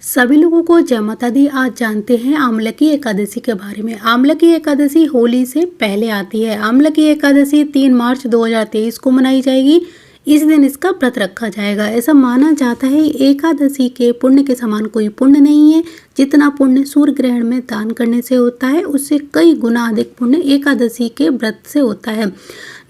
सभी लोगों को जय माता दी। आज जानते हैं आमलकी एकादशी के बारे में। आमलकी एकादशी होली से पहले आती है। आमलकी एकादशी 3 मार्च 2023 को मनाई जाएगी। इस दिन इसका व्रत रखा जाएगा। ऐसा माना जाता है एकादशी के पुण्य के समान कोई पुण्य नहीं है। जितना पुण्य सूर्य ग्रहण में दान करने से होता है उससे कई गुना अधिक पुण्य एकादशी के व्रत से होता है।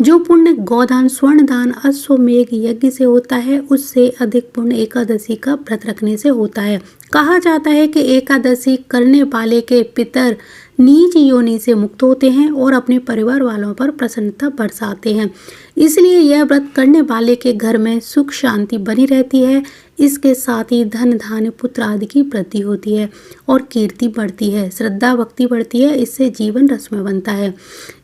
जो पुण्य गौदान, स्वर्ण दान, अश्वमेघ यज्ञ से होता है उससे अधिक पुण्य एकादशी का व्रत रखने से होता है। कहा जाता है कि एकादशी करने वाले के पितर नीच योनि से मुक्त होते हैं और अपने परिवार वालों पर प्रसन्नता बरसाते हैं। इसलिए यह व्रत करने वाले के घर में सुख शांति बनी रहती है। इसके साथ ही धन धान्य पुत्र आदि की वृद्धि होती है और कीर्ति बढ़ती है, श्रद्धा भक्ति बढ़ती है। इससे जीवन रसमय बनता है।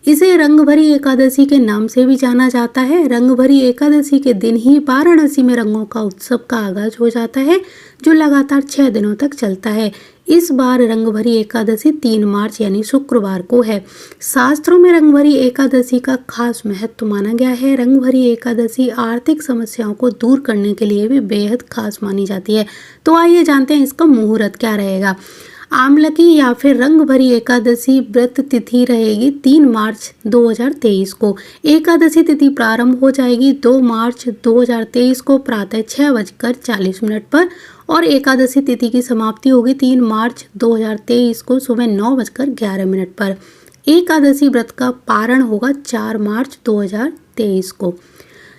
इसे रंगभरी एकादशी के नाम से भी जाना जाता है। रंगभरी एकादशी के दिन ही वाराणसी में रंगों का उत्सव का आगाज हो जाता है जो लगातार 6 दिनों तक चलता है। इस बार रंगभरी एकादशी 3 मार्च यानी शुक्रवार को है। शास्त्रों में रंगभरी एकादशी का खास महत्व माना गया है। रंगभरी एकादशी आर्थिक समस्याओं को दूर करने के लिए भी बेहद खास मानी जाती है। तो आइए जानते हैं इसका मुहूर्त क्या रहेगा। आमलकी या फिर रंगभरी एकादशी व्रत तिथि रहेगी 3 मार्च 2023 को। एकादशी तिथि प्रारंभ हो जाएगी 2 मार्च 2023 को प्रातः 6:40 पर और एकादशी तिथि की समाप्ति होगी 3 मार्च 2023 को सुबह 9:11 पर। एकादशी व्रत का पारण होगा 4 मार्च 2023 को।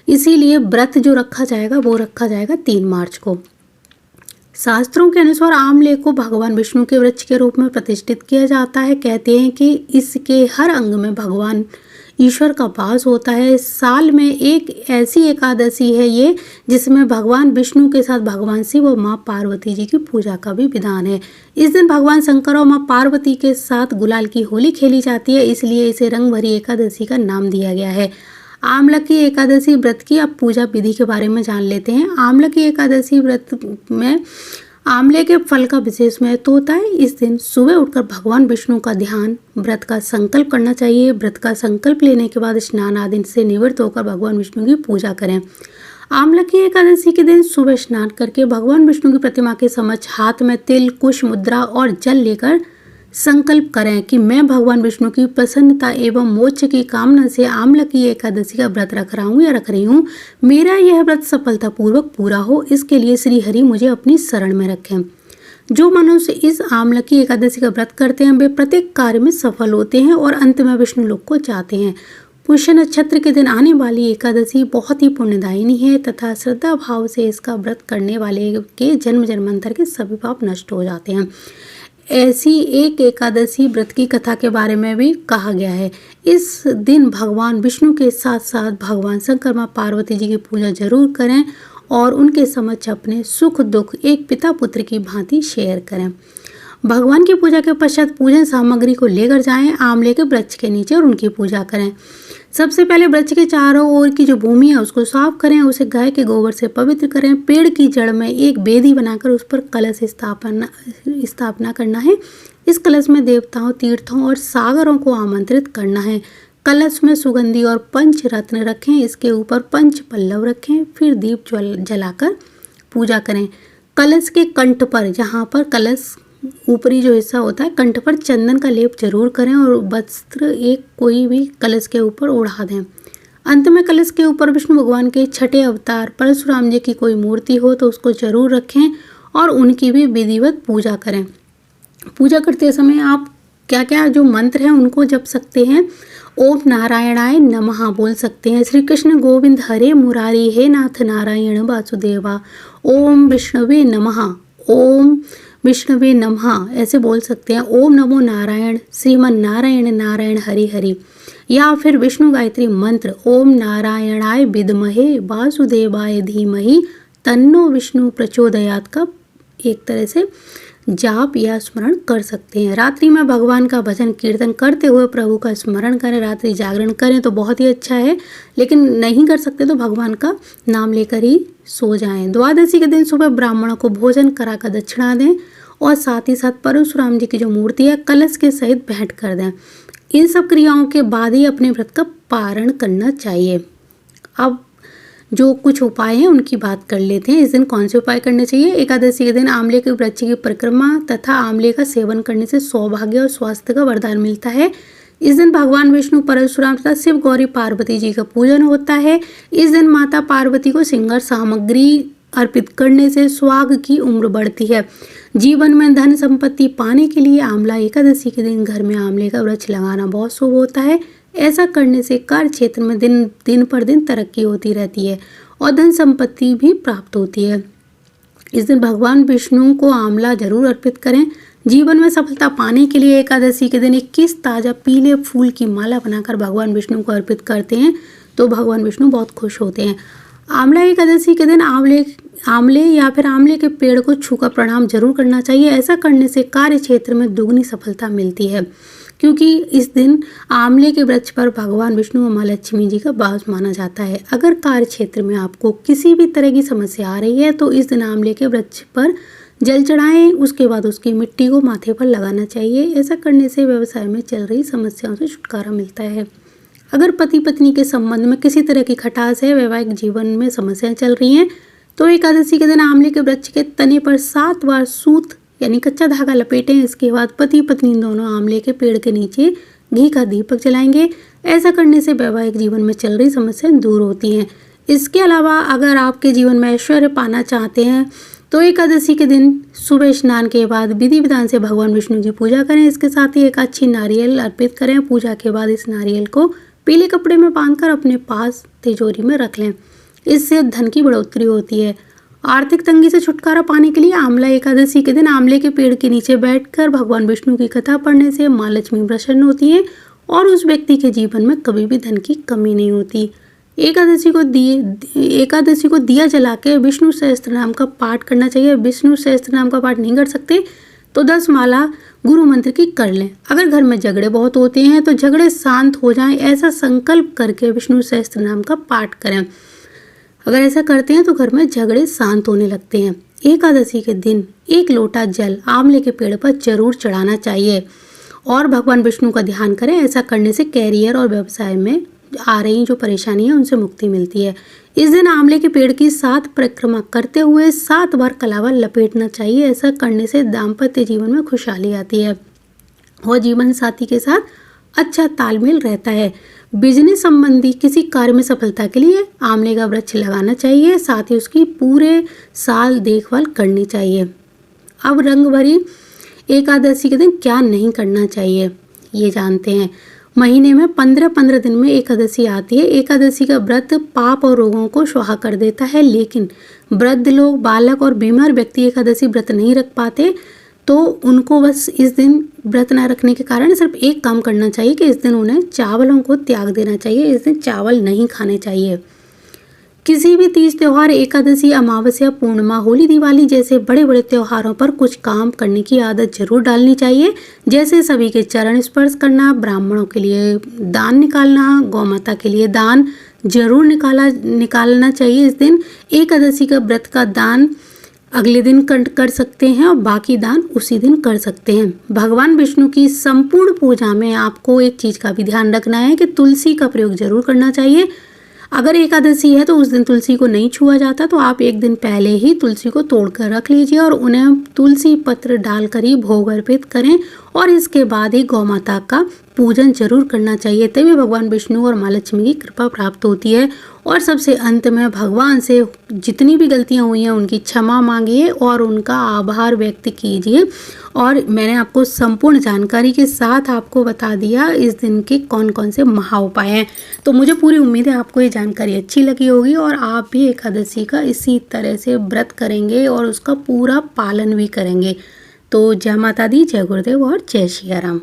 इसीलिए व्रत जो रखा जाएगा वो रखा जाएगा 3 मार्च को। शास्त्रों के अनुसार आमले को भगवान विष्णु के वृक्ष के रूप में प्रतिष्ठित किया जाता है। कहते हैं कि इसके हर अंग में भगवान ईश्वर का वास होता है। साल में एक ऐसी एकादशी है ये जिसमें भगवान विष्णु के साथ भगवान शिव और माँ पार्वती जी की पूजा का भी विधान है। इस दिन भगवान शंकर और माँ पार्वती के साथ गुलाल की होली खेली जाती है, इसलिए इसे रंगभरी एकादशी का नाम दिया गया है। आमलकी एकादशी व्रत की अब पूजा विधि के बारे में जान लेते हैं। आमलकी एकादशी व्रत में आंवले के फल का विशेष महत्व होता है। इस दिन सुबह उठकर भगवान विष्णु का ध्यान, व्रत का संकल्प करना चाहिए। व्रत का संकल्प लेने के बाद स्नान आदि से निवृत्त होकर भगवान विष्णु की पूजा करें। आमलकी एकादशी के दिन सुबह स्नान करके भगवान विष्णु की प्रतिमा के समक्ष हाथ में तिल, कुश मुद्रा और जल लेकर संकल्प करें कि मैं भगवान विष्णु की प्रसन्नता एवं मोक्ष की कामना से आमलकी एकादशी का व्रत रख रहा हूँ या रख रही हूँ। मेरा यह व्रत सफलतापूर्वक पूरा हो, इसके लिए श्री हरि मुझे अपनी शरण में रखें। जो मनुष्य इस आमलकी एकादशी का व्रत करते हैं वे प्रत्येक कार्य में सफल होते हैं और अंत में विष्णु लोक को जाते हैं। पुष्य नक्षत्र के दिन आने वाली एकादशी बहुत ही पुण्यदायिनी है तथा श्रद्धा भाव से इसका व्रत करने वाले के जन्म जन्मांतर के सभी पाप नष्ट हो जाते हैं। ऐसी एक एकादशी व्रत की कथा के बारे में भी कहा गया है। इस दिन भगवान विष्णु के साथ साथ भगवान शंकर माँ पार्वती जी की पूजा जरूर करें और उनके समक्ष अपने सुख दुख एक पिता पुत्र की भांति शेयर करें। भगवान की पूजा के पश्चात पूजन सामग्री को लेकर जाएं आंवले के वृक्ष के नीचे और उनकी पूजा करें। सबसे पहले वृक्ष के चारों ओर की जो भूमि है उसको साफ करें, उसे गाय के गोबर से पवित्र करें। पेड़ की जड़ में एक बेदी बनाकर उस पर कलश स्थापना करना है। इस कलश में देवताओं, तीर्थों और सागरों को आमंत्रित करना है। कलश में सुगंधी और पंच रत्न रखें, इसके ऊपर पंच पल्लव रखें, फिर दीप जलाकर पूजा करें। कलश के कंठ पर, जहाँ पर कलश ऊपरी जो हिस्सा होता है, कंठ पर चंदन का लेप जरूर करें और वस्त्र एक कोई भी कलश के ऊपर ओढ़ा दें। अंत में कलश के ऊपर विष्णु भगवान के छठे अवतार परशुराम जी की कोई मूर्ति हो तो उसको जरूर रखें और उनकी भी विधिवत पूजा करें। पूजा करते समय आप क्या क्या जो मंत्र हैं उनको जप सकते हैं। ओम नारायणाय नमः बोल सकते हैं। श्री कृष्ण गोविंद हरे मुरारी, हे नाथ नारायण वासुदेवा। ओम विष्णुवे नमः, ओम विष्णुवे नमः ऐसे बोल सकते हैं। ओम नमो नारायण, श्रीमन नारायण नारायण हरि हरि। या फिर विष्णु गायत्री मंत्र ओम नारायणाय विद्महे वासुदेवाय धीमहि तन्नो विष्णु प्रचोदयात् का एक तरह से जाप या स्मरण कर सकते हैं। रात्रि में भगवान का भजन कीर्तन करते हुए प्रभु का स्मरण करें। रात्रि जागरण करें तो बहुत ही अच्छा है, लेकिन नहीं कर सकते तो भगवान का नाम लेकर ही सो जाएं। द्वादशी के दिन सुबह ब्राह्मणों को भोजन कराकर दक्षिणा दें और साथ ही साथ परशुराम जी की जो मूर्ति है कलश के सहित भेंट कर दें। इन सब क्रियाओं के बाद ही अपने व्रत का पारण करना चाहिए। अब जो कुछ उपाय हैं उनकी बात कर लेते हैं। इस दिन कौन से उपाय करने चाहिए। एकादशी के दिन आंवले के वृक्ष की परिक्रमा तथा आंवले का सेवन करने से सौभाग्य और स्वास्थ्य का वरदान मिलता है। इस दिन भगवान विष्णु, परशुराम तथा शिव, गौरी, पार्वती जी का पूजन होता है। इस दिन माता पार्वती को श्रृंगार सामग्री अर्पित करने से सुहाग की उम्र बढ़ती है। जीवन में धन संपत्ति पाने के लिए आंवला एकादशी के दिन घर में आंवले का वृक्ष लगाना बहुत शुभ होता है। ऐसा करने से कार्य क्षेत्र में दिन पर दिन तरक्की होती रहती है और धन संपत्ति भी प्राप्त होती है। इस दिन भगवान विष्णु को आंवला जरूर अर्पित करें। जीवन में सफलता पाने के लिए एकादशी के दिन 21 ताजा पीले फूल की माला बनाकर भगवान विष्णु को अर्पित करते हैं तो भगवान विष्णु बहुत खुश होते हैं। आंवला एकादशी के दिन आंवले या फिर आंवले के पेड़ को छूकर प्रणाम जरूर करना चाहिए। ऐसा करने से कार्य क्षेत्र में दुगनी सफलता मिलती है, क्योंकि इस दिन आंवले के वृक्ष पर भगवान विष्णु और माँ लक्ष्मी जी का वास माना जाता है। अगर कार्य क्षेत्र में आपको किसी भी तरह की समस्या आ रही है तो इस दिन आंवले के वृक्ष पर जल चढ़ाएं, उसके बाद उसकी मिट्टी को माथे पर लगाना चाहिए। ऐसा करने से व्यवसाय में चल रही समस्याओं से छुटकारा मिलता है। अगर पति पत्नी के संबंध में किसी तरह की खटास है, वैवाहिक जीवन में समस्याएं चल रही हैं, तो एकादशी के दिन आंवले के वृक्ष के तने पर 7 बार सूत यानी कच्चा धागा लपेटें। इसके बाद पति पत्नी दोनों आंवले के पेड़ के नीचे घी का दीपक जलाएंगे। ऐसा करने से वैवाहिक जीवन में चल रही समस्याएं दूर होती हैं। इसके अलावा अगर आपके जीवन में ऐश्वर्य पाना चाहते हैं तो एकादशी के दिन सुबह स्नान के बाद विधि विधान से भगवान विष्णु की पूजा करें। इसके साथ ही एक अच्छी नारियल अर्पित करें। पूजा के बाद इस नारियल को पीले कपड़े में बांधकर अपने पास तिजोरी में रख लें। इससे धन की बढ़ोतरी होती है। आर्थिक तंगी से छुटकारा पाने के लिए आंवला एकादशी के दिन आंवले के पेड़ के नीचे बैठकर भगवान विष्णु की कथा पढ़ने से माँ लक्ष्मी प्रसन्न होती है और उस व्यक्ति के जीवन में कभी भी धन की कमी नहीं होती। एकादशी को दिया जला के विष्णु सहस्त्र नाम का पाठ करना चाहिए। विष्णु सहस्त्र नाम का पाठ नहीं कर सकते तो 10 माला गुरु मंत्र की कर लें। अगर घर में झगड़े बहुत होते हैं तो झगड़े शांत हो जाएं, ऐसा संकल्प करके विष्णु सहस्त्र नाम का पाठ करें। अगर ऐसा करते हैं तो घर में झगड़े शांत होने लगते हैं। एकादशी के दिन 1 लोटा जल आंवले के पेड़ पर जरूर चढ़ाना चाहिए और भगवान विष्णु का ध्यान करें। ऐसा करने से कैरियर और व्यवसाय में आ रही जो परेशानी है उनसे मुक्ति मिलती है। इस दिन आंवले के पेड़ की 7 परिक्रमा करते हुए 7 बार कलावा लपेटना चाहिए। ऐसा करने से दाम्पत्य जीवन में खुशहाली आती है और जीवन साथी के साथ अच्छा तालमेल रहता है। बिजनेस संबंधी किसी कार्य में सफलता के लिए आंवले का वृक्ष लगाना चाहिए, साथ ही उसकी पूरे साल देखभाल करनी चाहिए। अब रंग भरी एकादशी के दिन क्या नहीं करना चाहिए ये जानते हैं। महीने में 15 दिन में एकादशी आती है। एकादशी का व्रत पाप और रोगों को स्वाहा कर देता है, लेकिन वृद्ध लोग, बालक और बीमार व्यक्ति एकादशी व्रत नहीं रख पाते तो उनको बस इस दिन व्रत न रखने के कारण सिर्फ एक काम करना चाहिए कि इस दिन उन्हें चावलों को त्याग देना चाहिए। इस दिन चावल नहीं खाने चाहिए। किसी भी तीज त्योहार, एकादशी, अमावस्या, पूर्णिमा, होली, दिवाली जैसे बड़े बड़े त्योहारों पर कुछ काम करने की आदत जरूर डालनी चाहिए, जैसे सभी के चरण स्पर्श करना, ब्राह्मणों के लिए दान निकालना, गौमाता के लिए दान जरूर निकालना चाहिए। इस दिन एकादशी का व्रत का दान अगले दिन कर सकते हैं और बाकी दान उसी दिन कर सकते हैं। भगवान विष्णु की संपूर्ण पूजा में आपको एक चीज़ का भी ध्यान रखना है कि तुलसी का प्रयोग जरूर करना चाहिए। अगर एकादशी है तो उस दिन तुलसी को नहीं छुआ जाता तो आप एक दिन पहले ही तुलसी को तोड़कर रख लीजिए और उन्हें तुलसी पत्र डालकर ही भोग अर्पित करें और इसके बाद ही गौ माता का पूजन जरूर करना चाहिए। तभी भगवान विष्णु और माँ लक्ष्मी की कृपा प्राप्त होती है। और सबसे अंत में भगवान से जितनी भी गलतियां हुई हैं उनकी क्षमा मांगिए और उनका आभार व्यक्त कीजिए। और मैंने आपको संपूर्ण जानकारी के साथ आपको बता दिया इस दिन के कौन कौन से महा उपाय हैं। तो मुझे पूरी उम्मीद है आपको ये जानकारी अच्छी लगी होगी और आप भी एकादशी का इसी तरह से व्रत करेंगे और उसका पूरा पालन भी करेंगे। तो जय माता दी, जय गुरुदेव और जय श्री राम।